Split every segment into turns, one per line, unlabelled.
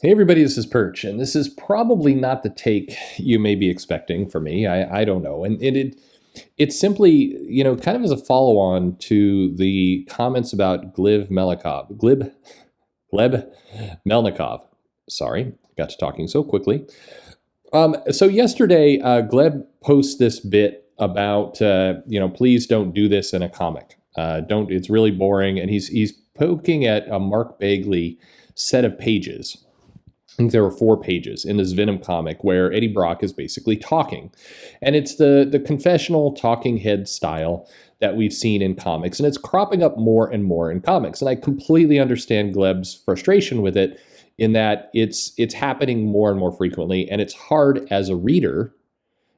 Hey everybody, this is Perch, and this is probably not the take you may be expecting from me. I don't know, and it's simply kind of as a follow-on to the comments about Gleb Melnikov. Sorry, got to talking so quickly. So yesterday, Gleb posts this bit about please don't do this in a comic. Don't. It's really boring, and he's poking at a Mark Bagley set of pages. I think there were 4 pages in this Venom comic where Eddie Brock is basically talking. And it's the confessional talking head style that we've seen in comics. And it's cropping up more and more in comics. And I completely understand Gleb's frustration with it in that it's happening more and more frequently. And it's hard as a reader.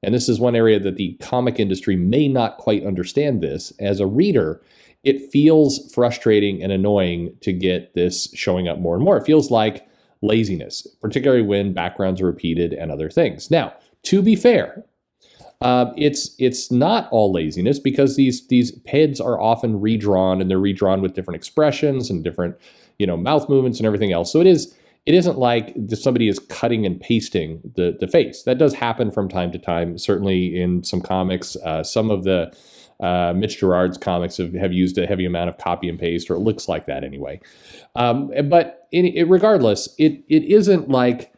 And this is one area that the comic industry may not quite understand this. As a reader, it feels frustrating and annoying to get this showing up more and more. It feels like laziness, particularly when backgrounds are repeated and other things. Now, to be fair, it's not all laziness because these heads are often redrawn and they're redrawn with different expressions and different mouth movements and everything else. So it isn't like somebody is cutting and pasting the face. That does happen from time to time, certainly in some comics. Some of the Mitch Gerard's comics have used a heavy amount of copy and paste, or it looks like that anyway. But regardless, it isn't like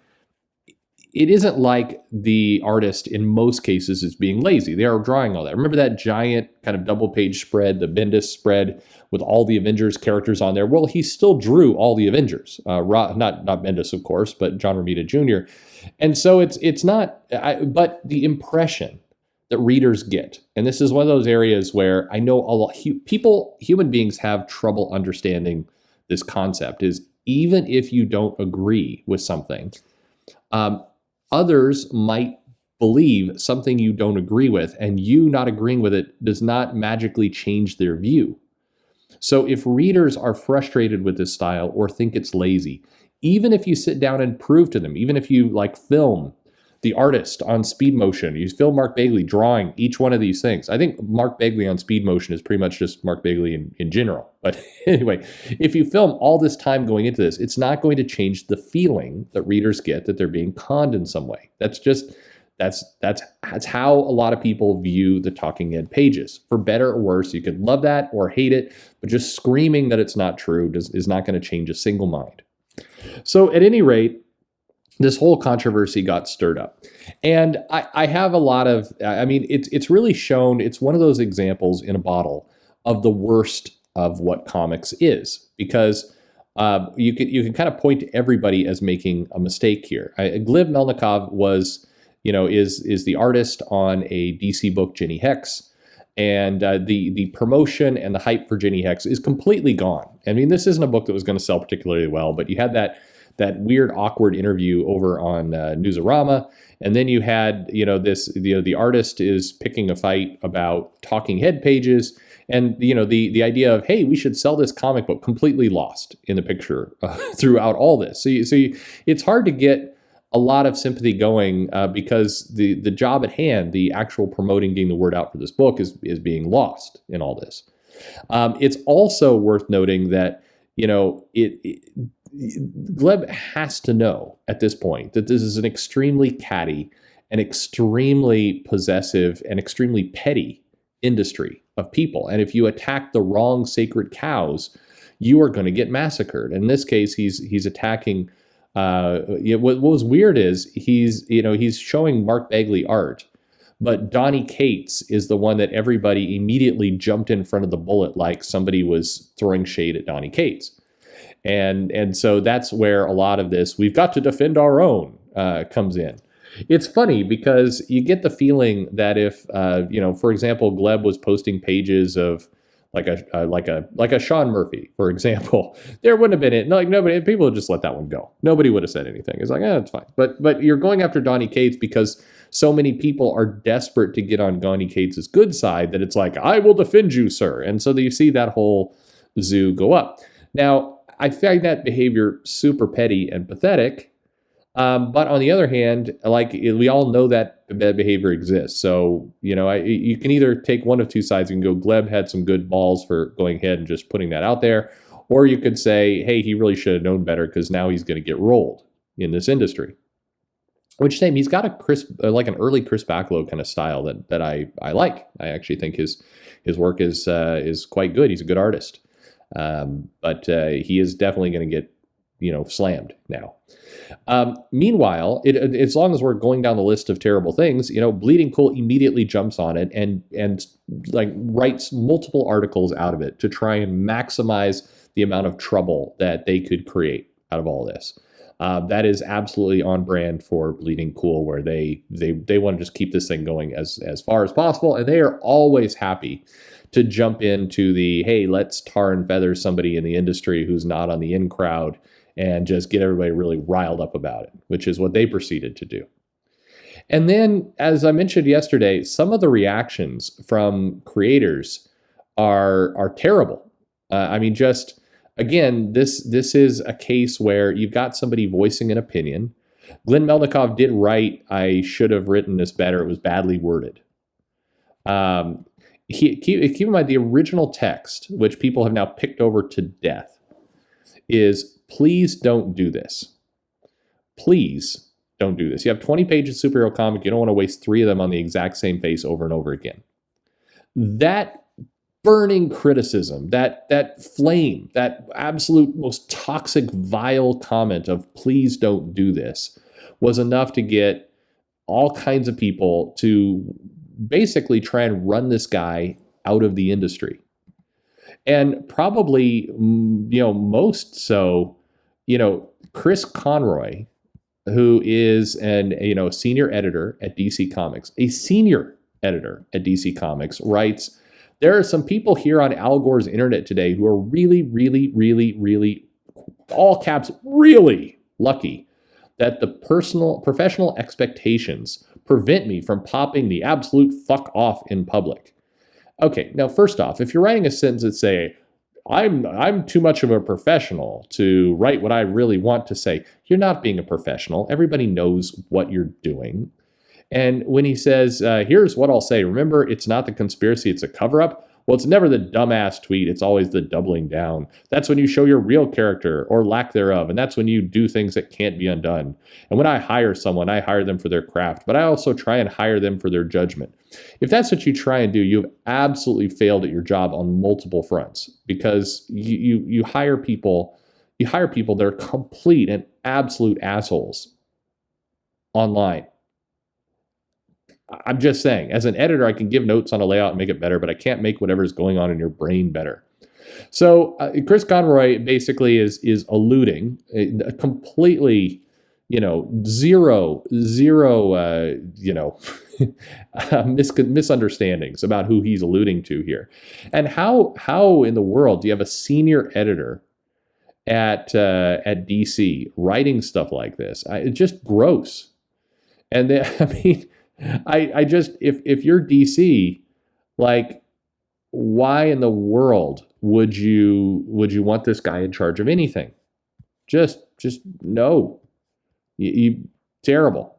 the artist in most cases is being lazy. They are drawing all that. Remember that giant kind of double page spread, the Bendis spread with all the Avengers characters on there? Well, he still drew all the Avengers, not Bendis, of course, but John Romita Jr. And so it's not, but the impression that readers get, and this is one of those areas where I know a lot human beings have trouble understanding this concept, is even if you don't agree with something, others might believe something you don't agree with, and you not agreeing with it does not magically change their view. So if readers are frustrated with this style or think it's lazy, even if you sit down and prove to them, even if you film the artist on speed motion, you film Mark Bagley drawing each one of these things. I think Mark Bagley on speed motion is pretty much just Mark Bagley in general. But anyway, if you film all this time going into this, it's not going to change the feeling that readers get that they're being conned in some way. That's how a lot of people view the talking head pages. For better or worse, you could love that or hate it, but just screaming that it's not true is not going to change a single mind. So at any rate, this whole controversy got stirred up. And I have a lot of, it's really shown, it's one of those examples in a bottle of the worst of what comics is, because you can kind of point to everybody as making a mistake here. Gleb Melnikov is the artist on a DC book, Jenny Hex. And the promotion and the hype for Jenny Hex is completely gone. I mean, this isn't a book that was going to sell particularly well, but you had that weird, awkward interview over on Newsarama. And then you had, the artist is picking a fight about talking head pages. And, the idea of, hey, we should sell this comic book, completely lost in the picture throughout all this. So it's hard to get a lot of sympathy going because the job at hand, the actual promoting, getting the word out for this book is being lost in all this. It's also worth noting that, Gleb has to know at this point that this is an extremely catty and extremely possessive and extremely petty industry of people. And if you attack the wrong sacred cows, you are going to get massacred. In this case, he's attacking. What was weird is he's showing Mark Bagley art, but Donny Cates is the one that everybody immediately jumped in front of the bullet like somebody was throwing shade at Donny Cates. And so that's where a lot of this, we've got to defend our own, comes in. It's funny because you get the feeling that if, for example, Gleb was posting pages of like a Sean Murphy, for example, there wouldn't have been it. Nobody, people would just let that one go. Nobody would have said anything. It's like, it's fine. But you're going after Donny Cates because so many people are desperate to get on Donny Cates' good side that it's like, I will defend you, sir. And so you see that whole zoo go up. Now, I find that behavior super petty and pathetic. But on the other hand, we all know that bad behavior exists. So, you can either take one of two sides and go, Gleb had some good balls for going ahead and just putting that out there. Or you could say, hey, he really should have known better because now he's going to get rolled. in this industry. Which same, he's got a crisp, like an early Chris Backlow kind of style that I like. I actually think his work is quite good. He's a good artist, but he is definitely going to get slammed now. Meanwhile, as long as we're going down the list of terrible things, Bleeding Cool immediately jumps on it and like writes multiple articles out of it to try and maximize the amount of trouble that they could create out of all this. That is absolutely on brand for Bleeding Cool, where they want to just keep this thing going as far as possible, and they are always happy to jump into the, hey, let's tar and feather somebody in the industry who's not on the in crowd and just get everybody really riled up about it, which is what they proceeded to do. And then, as I mentioned yesterday, some of the reactions from creators are terrible. Just again, this is a case where you've got somebody voicing an opinion. Glenn Melnikoff did write, I should have written this better. It was badly worded. Keep in mind, the original text, which people have now picked over to death, is please don't do this. Please don't do this. You have 20 pages of superhero comic. You don't want to waste 3 of them on the exact same face over and over again. That burning criticism, that flame, that absolute most toxic, vile comment of please don't do this was enough to get all kinds of people to basically try and run this guy out of the industry. And probably, most so, Chris Conroy, who is a senior editor at DC Comics, writes, there are some people here on Al Gore's internet today who are really, really, really, really, all caps, really lucky that the professional expectations prevent me from popping the absolute fuck off in public. Okay, now first off, if you're writing a sentence that say, I'm too much of a professional to write what I really want to say, you're not being a professional. Everybody knows what you're doing. And when he says, here's what I'll say, remember, it's not the conspiracy, it's a cover-up. Well, it's never the dumbass tweet, it's always the doubling down. That's when you show your real character or lack thereof, and that's when you do things that can't be undone. And when I hire someone, I hire them for their craft, but I also try and hire them for their judgment. If that's what you try and do, you've absolutely failed at your job on multiple fronts, because you hire people that are complete and absolute assholes online. I'm just saying, as an editor, I can give notes on a layout and make it better, but I can't make whatever is going on in your brain better. So Chris Conroy basically is alluding completely, zero, misunderstandings about who he's alluding to here. And how in the world do you have a senior editor at DC writing stuff like this? It's just gross. And then, I just, if you're DC, like, why in the world would you want this guy in charge of anything? Just no. You terrible.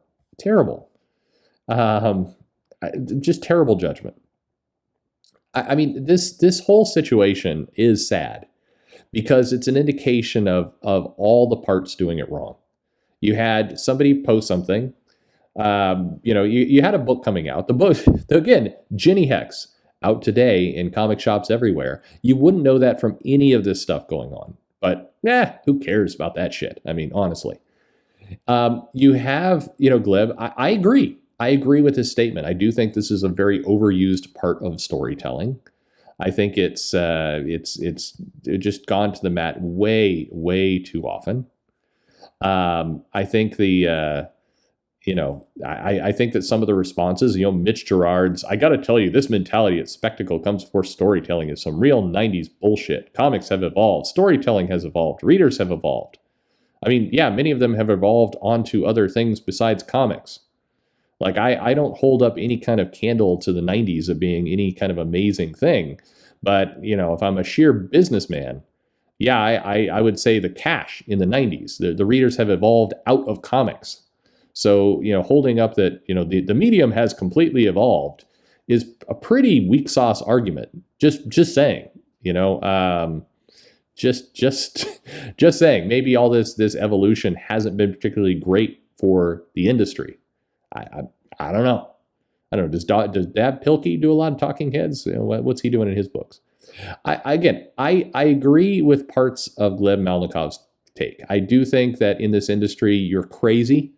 Just terrible judgment. This whole situation is sad because it's an indication of all the parts doing it wrong. You had somebody post something. You had a book coming out. The book, again, Jenny Hex, out today in comic shops everywhere. You wouldn't know that from any of this stuff going on. But, who cares about that shit? Honestly. You have, Gleb, I agree. I agree with his statement. I do think this is a very overused part of storytelling. I think it's just gone to the mat way, way too often. I think I think that some of the responses, Mitch Gerard's, I got to tell you, this mentality at spectacle comes before storytelling is some real 90s bullshit. Comics have evolved. Storytelling has evolved. Readers have evolved. Many of them have evolved onto other things besides comics. Like, I don't hold up any kind of candle to the 90s of being any kind of amazing thing. But, if I'm a sheer businessman, I would say the cash in the 90s. The readers have evolved out of comics. So, holding up that, the medium has completely evolved is a pretty weak sauce argument. Just saying, Just just saying, maybe all this evolution hasn't been particularly great for the industry. I don't know. I don't know. Does Dab Pilkey do a lot of talking heads? What's he doing in his books? I agree with parts of Gleb Malnikov's take. I do think that in this industry, you're crazy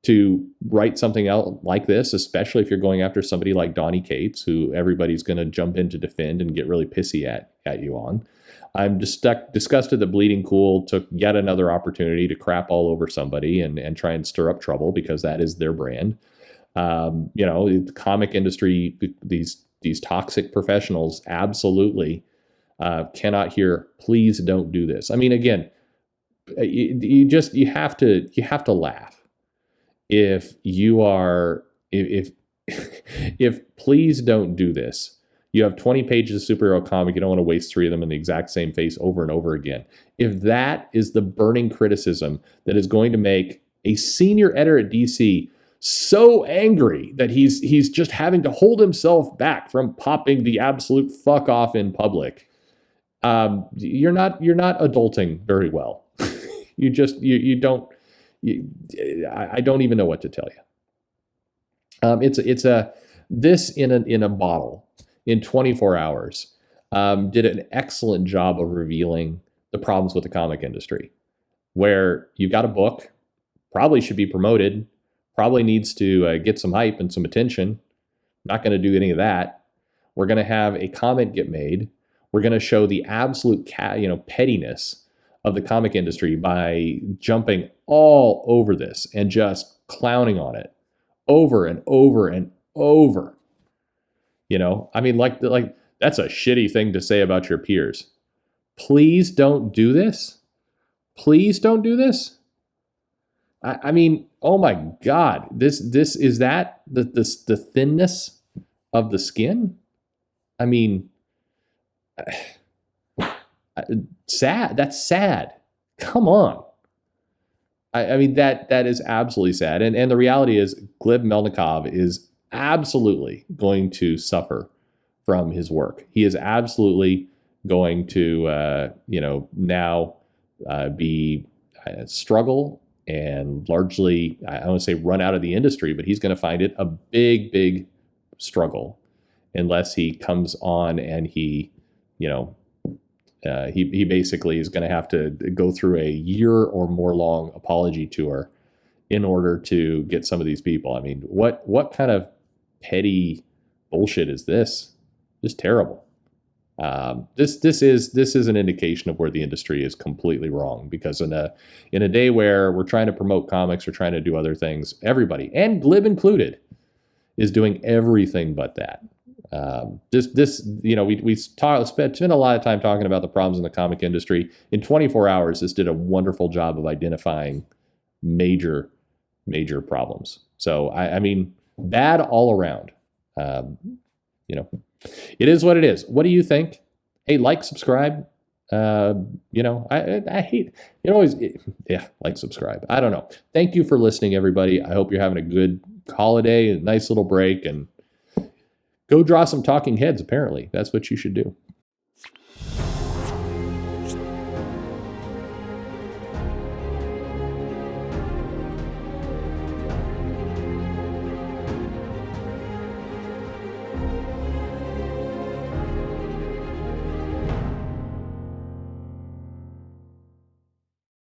to write something out like this, especially if you're going after somebody like Donnie Cates, who everybody's going to jump in to defend and get really pissy at you on. I'm just disgusted that Bleeding Cool took yet another opportunity to crap all over somebody and try and stir up trouble, because that is their brand. The comic industry, these toxic professionals absolutely cannot hear, please don't do this. I mean, again, you have to laugh if please don't do this. You have 20 pages of superhero comic, you don't want to waste 3 of them in the exact same face over and over again. If that is the burning criticism that is going to make a senior editor at DC so angry that he's just having to hold himself back from popping the absolute fuck off in public, you're not adulting very well. I don't even know what to tell you. This in a bottle in 24 hours did an excellent job of revealing the problems with the comic industry, where you've got a book, probably should be promoted, probably needs to get some hype and some attention. Not going to do any of that. We're going to have a comment get made. We're going to show the absolute pettiness of the comic industry by jumping all over this and just clowning on it over and over and over. I mean, like that's a shitty thing to say about your peers. Please don't do this. Please don't do this. I mean, oh my God, this is that the thinness of the skin. I mean, sad. That's sad. Come on. I mean, that is absolutely sad. And the reality is, Gleb Melnikov is absolutely going to suffer from his work. He is absolutely going to, now be struggle and largely, I don't want to say run out of the industry, but he's going to find it a big, big struggle unless he comes on and he basically is going to have to go through a year or more long apology tour in order to get some of these people. I mean, what kind of petty bullshit is this? Just terrible. This is an indication of where the industry is completely wrong, because in a day where we're trying to promote comics, we're trying to do other things, everybody, and Glib included, is doing everything but that. We spent a lot of time talking about the problems in the comic industry. In 24 hours, this did a wonderful job of identifying major problems. So I mean, bad all around. It is what it is. What do you think? Hey, like, subscribe. I hate it always. Like, subscribe. I don't know. Thank you for listening, everybody. I hope you're having a good holiday, a nice little break, and go draw some talking heads. Apparently, that's what you should do.